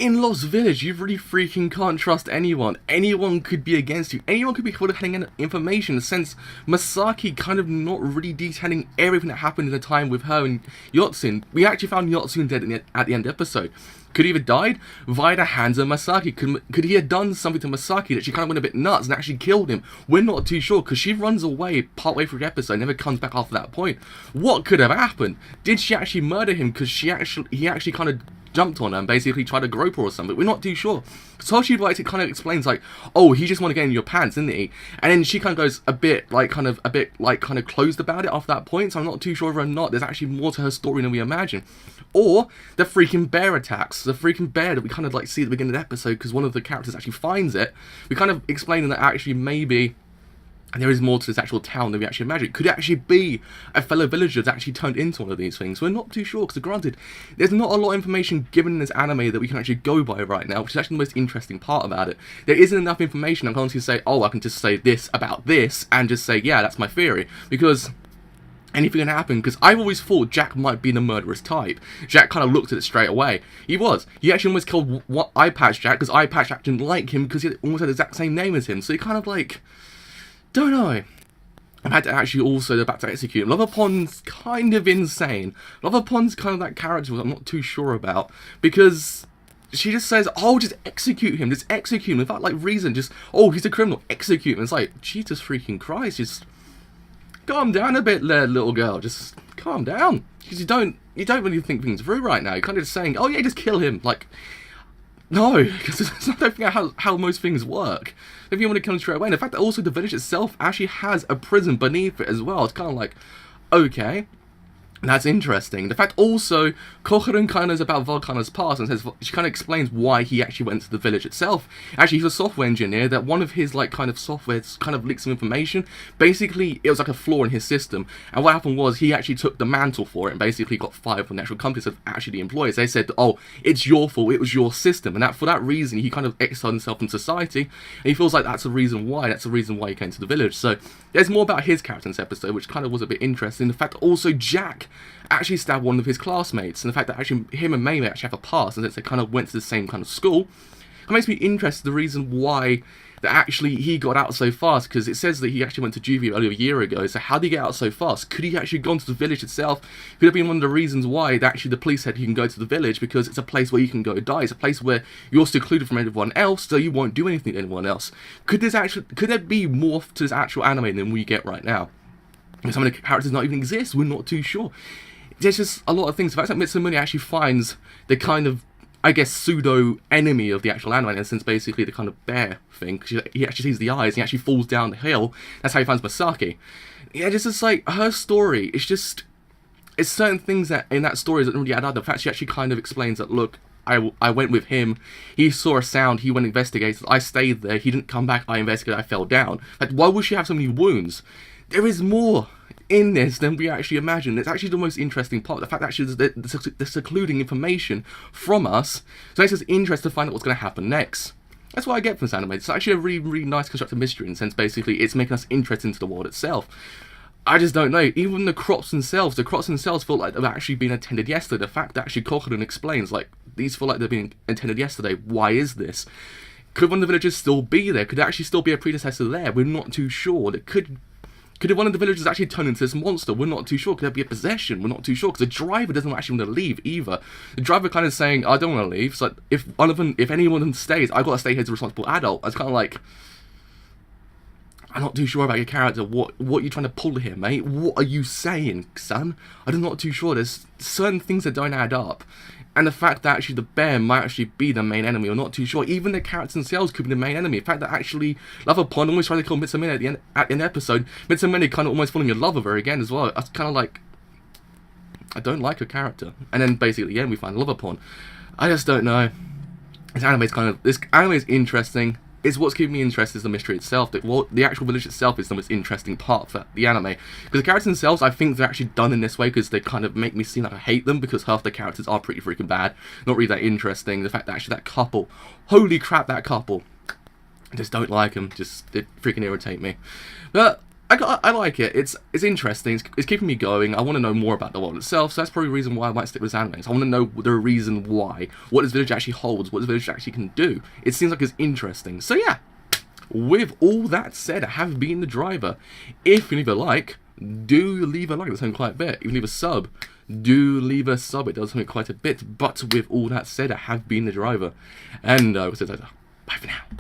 in Lost Village, you really freaking can't trust anyone. Anyone could be against you. Anyone could be withholding information, since Masaki kind of not really detailing everything that happened in the time with her and Yotsun. We actually found Yotsun dead at the end of the episode. Could he have died via the hands of Masaki? Could he have done something to Masaki that she kind of went a bit nuts and actually killed him? We're not too sure, because she runs away partway through the episode, never comes back after that point. What could have happened? Did she actually murder him because he actually kind of jumped on her and basically tried to grope her or something? We're not too sure. Toshi Wright, it kind of explains like, oh, he just want to get in your pants, didn't he? And then she kind of goes a bit kind of closed about it after that point. So I'm not too sure whether or not there's actually more to her story than we imagine. Or the freaking bear attacks, the freaking bear that we kind of like see at the beginning of the episode, because one of the characters actually finds it. We kind of explaining that actually maybe there is more to this actual town than we actually imagine. Could it actually be a fellow villager that actually turned into one of these things? We're not too sure, because granted, there's not a lot of information given in this anime that we can actually go by right now, which is actually the most interesting part about it. There isn't enough information. I can't just say, oh, I can just say this about this, and just say, yeah, that's my theory, because anything can happen, because I've always thought Jack might be the murderous type. Jack kind of looked at it straight away. He was. He actually almost killed Eye Patch Jack, because Eye Patch Jack didn't like him, because he almost had the exact same name as him. So he kind of like, don't know. I've had to actually also go back to execute him. Lovepon's kind of insane. Lovepon's kind of that character I'm not too sure about, because she just says, oh, just execute him, just execute him, without like reason, just, oh, he's a criminal, execute him. It's like, Jesus freaking Christ, just calm down a bit there, little girl. Just calm down. Because you don't really think things through right now. You're kind of just saying, oh yeah, just kill him. Like, no, because I don't think how most things work. If you want to kill him straight away. And the fact that also the village itself actually has a prison beneath it as well. It's kind of like, okay, that's interesting. The fact also, Koharu kind of is about Volcano's past, and says, she kind of explains why he actually went to the village itself. Actually, he's a software engineer, that one of his like kind of software kind of leaked some information. Basically, it was like a flaw in his system, and what happened was he actually took the mantle for it and basically got fired from the actual company. So actually the employers, they said, oh, it's your fault, it was your system, and that for that reason he kind of exiled himself from society, and he feels like that's the reason why he came to the village. So there's more about his character in this episode, which kind of was a bit interesting. The fact that also Jack actually stabbed one of his classmates, and the fact that actually him and May actually have a past, and they kind of went to the same kind of school, it makes me interested the reason why that actually he got out so fast, because it says that he actually went to juvie earlier a year ago. So how did he get out so fast? Could he actually gone to the village itself? Could have been one of the reasons why that actually the police said you can go to the village, because it's a place where you can go die. It's a place where you're secluded from everyone else, so you won't do anything to anyone else. Could there be more to this actual anime than we get right now? Some of the characters not even exist. We're not too sure. There's just a lot of things. The fact that Mitsumune actually finds the kind of, I guess, pseudo enemy of the actual anime, in a sense, basically the kind of bear thing. He actually sees the eyes, and he actually falls down the hill. That's how he finds Masaki. Yeah, just like her story. It's certain things that in that story that don't really add up. The fact she actually kind of explains that, look, I went with him. He saw a sound. He went and investigated. I stayed there. He didn't come back. I investigated. I fell down. Like, why would she have so many wounds? There is more in this than we actually imagine. It's actually the most interesting part, the fact that actually they're secluding information from us, so it makes us interested to find out what's going to happen next. That's what I get from this anime. It's actually a really, really nice constructed mystery, in the sense basically it's making us interested into the world itself. I just don't know. Even the crops themselves feel like they've actually been attended yesterday. The fact that actually Koharu explains, like, these feel like they've been attended yesterday. Why is this? Could one of the villagers still be there? Could there actually still be a predecessor there? We're not too sure. Could one of the villagers actually turn into this monster? We're not too sure. Could there be a possession? We're not too sure, because the driver doesn't actually want to leave either. The driver kind of saying, I don't want to leave. So if anyone of them stays, I've got to stay here as a responsible adult. It's kind of like, I'm not too sure about your character. What are you trying to pull here, mate? What are you saying, son? I'm not too sure. There's certain things that don't add up. And the fact that actually the bear might actually be the main enemy, we're not too sure. Even the characters themselves could be the main enemy. The fact that actually Lovepon almost tried to kill Mitsumune at the end of the episode. Mitsumune kind of almost falling in love with her again as well. That's kind of like, I don't like her character. And then basically at the end we find Lovepon. I just don't know. This anime is interesting. It's what's keeping me interested is the mystery itself. The actual village itself is the most interesting part of the anime. Because the characters themselves, I think they're actually done in this way because they kind of make me seem like I hate them, because half the characters are pretty freaking bad. Not really that interesting. The fact that actually that couple, holy crap, that couple. I just don't like them. They freaking irritate me. But I like it. It's interesting. It's keeping me going. I want to know more about the world itself. So that's probably the reason why I might stick with this anime. So I want to know the reason why. What this village actually holds. What this village actually can do. It seems like it's interesting. So yeah. With all that said, I have been the driver. If you leave a like, do leave a like. That's something quite a bit. If you leave a sub, do leave a sub. It does something quite a bit. But with all that said, I have been the driver. And bye for now.